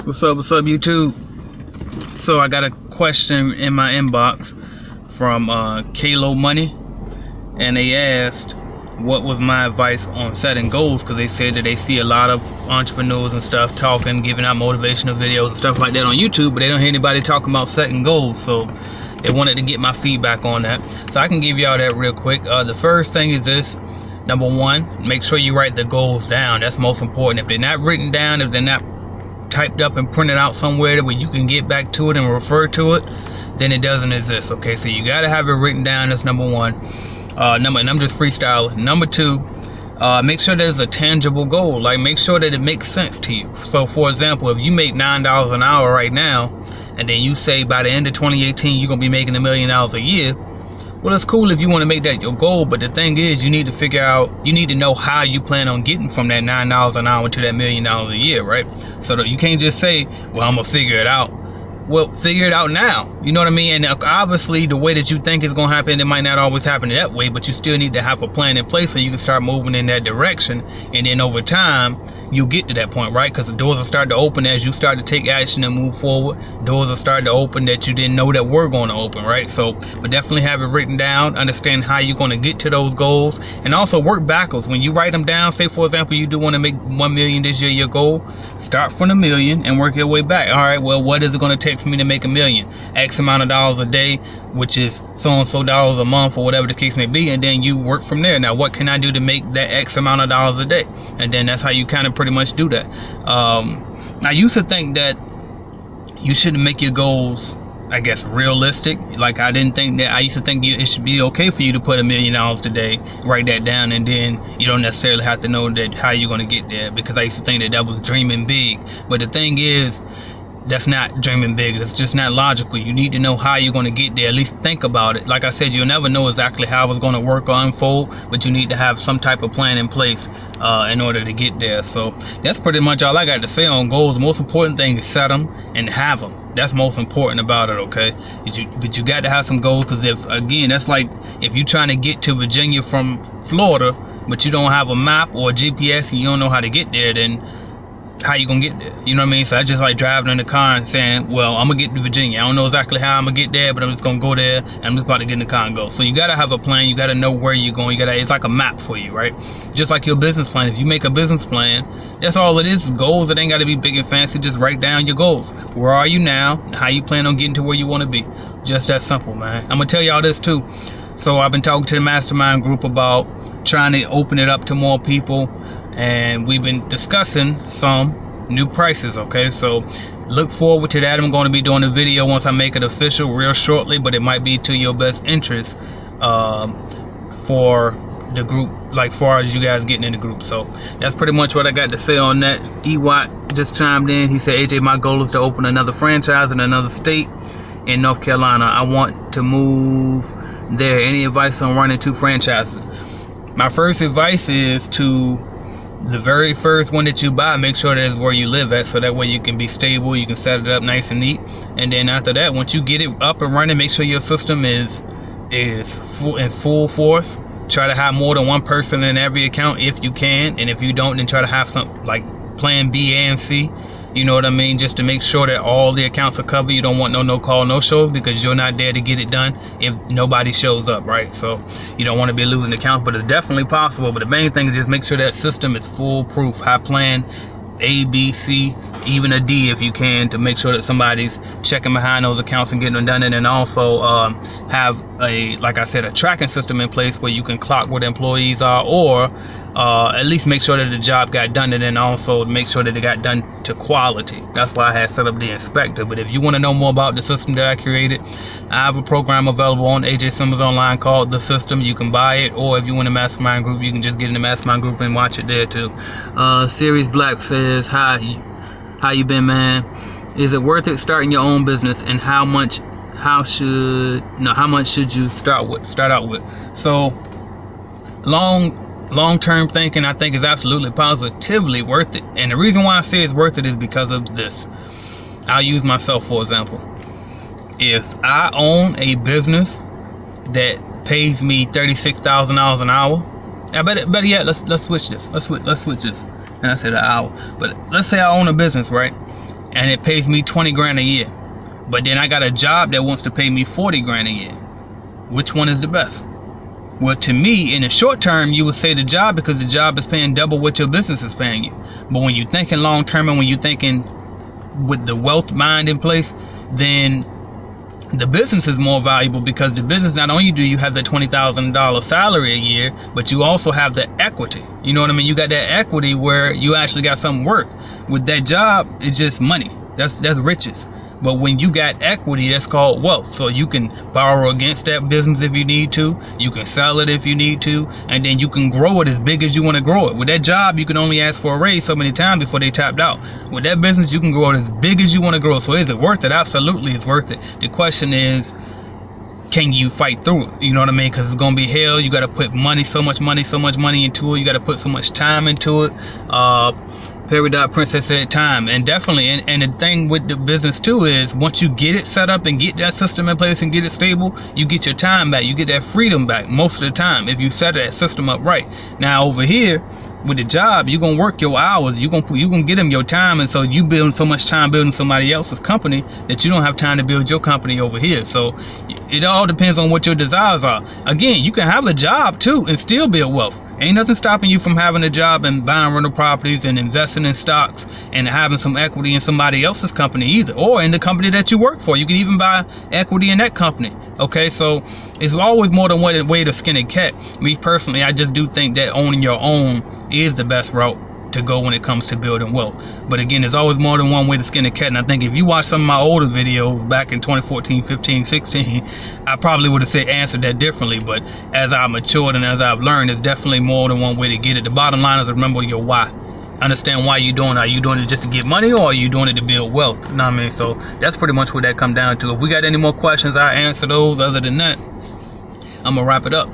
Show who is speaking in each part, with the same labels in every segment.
Speaker 1: What's up, YouTube? So I got a question in my inbox from Kalo Money, and they asked what was my advice on setting goals, because they said that they see a lot of entrepreneurs and stuff talking, giving out motivational videos and stuff like that on YouTube, but they don't hear anybody talking about setting goals. So they wanted to get my feedback on that, so I can give y'all that real quick. The first thing is this: number one, make sure you write the goals down. That's most important. If they're not written down, if they're not typed up and printed out somewhere where you can get back to it and refer to it, then it doesn't exist. Okay, so you got to have it written down. That's number one. And I'm just freestyling. Number two, make sure there's a tangible goal. Like, make sure that it makes sense to you. So for example, if you make $9 an hour right now, and then you say by the end of 2018 you're gonna be making $1 million a year, well, it's cool if you want to make that your goal, but the thing is, you need to figure out, you need to know how you plan on getting from that $9 an hour to that $1 million a year, right? So that you can't just say, well, I'm gonna figure it out. Well, figure it out now. You know what I mean? And obviously, the way that you think it's gonna happen, it might not always happen that way, but you still need to have a plan in place so you can start moving in that direction. And then over time, you'll get to that point, right? Because the doors will start to open as you start to take action and move forward. Doors will start to open that you didn't know that were going to open, right? So, but definitely have it written down, understand how you're going to get to those goals, and also work backwards. When you write them down, say for example, you do want to make 1 million this year, your goal, start from the million and work your way back. All right, well, what is it going to take for me to make $1 million? X amount of dollars a day, which is so-and-so dollars a month, or whatever the case may be, and then you work from there. Now, what can I do to make that X amount of dollars a day? And then that's how you kind of pretty much do that. I used to think that you shouldn't make your goals, I guess, realistic. Like, I used to think it should be okay for you to put $1 million today, write that down, and then you don't necessarily have to know that how you're going to get there, because I used to think that was dreaming big. But the thing is, that's not dreaming big. It's just not logical. You need to know how you're going to get there. At least think about it. Like I said, you'll never know exactly how it's going to work or unfold, but you need to have some type of plan in place in order to get there. So that's pretty much all I got to say on goals. The most important thing is set them and have them. That's most important about it, okay? But you got to have some goals, because that's like if you're trying to get to Virginia from Florida, but you don't have a map or a GPS and you don't know how to get there, then how you gonna get there? You know what I mean? So I just like driving in the car and saying, well, I'm gonna get to Virginia. I don't know exactly how I'm gonna get there, but I'm just gonna go there, and I'm just about to get in the car and go. So you gotta have a plan. You gotta know where you're going. It's like a map for you, right? Just like your business plan. If you make a business plan, that's all it is. Goals. It ain't gotta be big and fancy. Just write down your goals. Where are you now? How you plan on getting to where you want to be? Just that simple, man. I'm gonna tell y'all this too. So I've been talking to the mastermind group about trying to open it up to more people, and we've been discussing some new prices. Okay, so look forward to that. I'm going to be doing a video once I make it official real shortly, but it might be to your best interest for the group, like far as you guys getting in the group. So that's pretty much what I got to say on that. Ewot just chimed in. He said, AJ, my goal is to open another franchise in another state in North Carolina. I want to move there. Any advice on running 2 franchises? My first advice is to the very first one that you buy, make sure that is where you live at, so that way you can be stable, you can set it up nice and neat. And then after that, once you get it up and running, make sure your system is in full force. Try to have more than one person in every account if you can, and if you don't, then try to have something like plan B and C. You know what I mean? Just to make sure that all the accounts are covered. You don't want no call, no shows, because you're not there to get it done if nobody shows up, right? So you don't want to be losing accounts, but it's definitely possible. But the main thing is just make sure that system is foolproof. Have plan A, B, C, even a D if you can, to make sure that somebody's checking behind those accounts and getting them done. And then also have like I said, a tracking system in place where you can clock where the employees are, or at least make sure that the job got done, and then also make sure that it got done to quality. That's why I had set up the inspector. But if you want to know more about the system that I created, I have a program available on AJ Simmons Online called The System. You can buy it, or if you want a mastermind group, you can just get in the mastermind group and watch it there too. Series Black says, hi, how you been, man? Is it worth it starting your own business, and how much should you start out with? So long-term thinking, I think, is absolutely positively worth it. And the reason why I say it's worth it is because of this. I'll use myself for example. If I own a business that pays me $36,000 an hour, I better yet, let's switch this. Let's switch this. And I said an hour. But let's say I own a business, right? and it pays me 20 grand a year. But then I got a job that wants to pay me 40 grand a year. Which one is the best? Well, to me, in the short term, you would say the job, because the job is paying double what your business is paying you. But when you're thinking long term, and when you're thinking with the wealth mind in place, then the business is more valuable, because the business, not only do you have the $20,000 salary a year, but you also have the equity. You know what I mean? You got that equity where you actually got something work. With that job, it's just money. That's riches. But when you got equity, that's called wealth. So you can borrow against that business if you need to. You can sell it if you need to. And then you can grow it as big as you want to grow it. With that job, you can only ask for a raise so many times before they tapped out. With that business, you can grow it as big as you want to grow. So is it worth it? Absolutely, it's worth it. The question is, can you fight through it? You know what I mean? Because it's going to be hell. You got to put so much money into it. You got to put so much time into it. Princess said time. And definitely, and the thing with the business too is, once you get it set up and get that system in place and get it stable, you get your time back. You get that freedom back most of the time if you set that system up right. Now over here with the job, you're gonna work your hours, you're gonna get them your time, and so you building so much time building somebody else's company that you don't have time to build your company over here. So it all depends on what your desires are. Again, you can have a job too and still build wealth. Ain't nothing stopping you from having a job and buying rental properties and investing in stocks and having some equity in somebody else's company either, or in the company that you work for. You can even buy equity in that company. Okay, so it's always more than one way to skin a cat. Me personally, I just do think that owning your own is the best route to go when it comes to building wealth. But again, there's always more than one way to skin a cat. And I think if you watch some of my older videos back in 2014, 15, 16, I probably would have answered that differently. But as I matured and as I've learned, there's definitely more than one way to get it. The bottom line is, remember your why. Understand why you're doing it. Are you doing it just to get money, or are you doing it to build wealth? You know what I mean? So that's pretty much what that comes down to. If we got any more questions, I'll answer those. Other than that, I'm gonna wrap it up.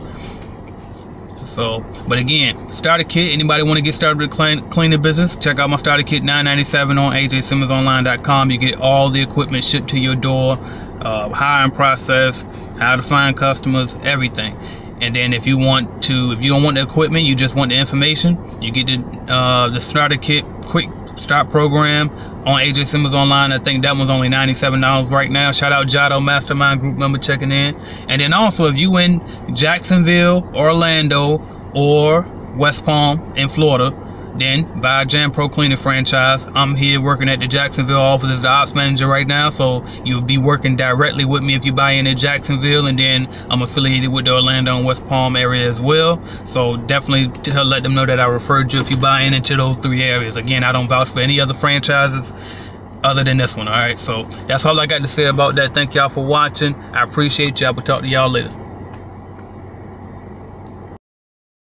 Speaker 1: So, but again, starter kit, anybody want to get started with cleaning business, check out my starter kit, $9.97 on ajsimmonsonline.com. You get all the equipment shipped to your door, hiring process, how to find customers, everything. And then if you don't want the equipment, you just want the information, you get the starter kit quick start program on AJ Simmons Online. I think that one's only $97 right now. Shout out Jado Mastermind Group member checking in. And then also, if you in Jacksonville, Orlando, or West Palm in Florida, then buy a Jam Pro Cleaning franchise. I'm here working at the Jacksonville office as the ops manager right now, so you'll be working directly with me if you buy in Jacksonville, and then I'm affiliated with the Orlando and West Palm area as well. So definitely let them know that I referred you if you buy into those 3 areas. Again, I don't vouch for any other franchises other than this one. All right, so that's all I got to say about that. Thank y'all for watching. I appreciate y'all. We'll talk to y'all later.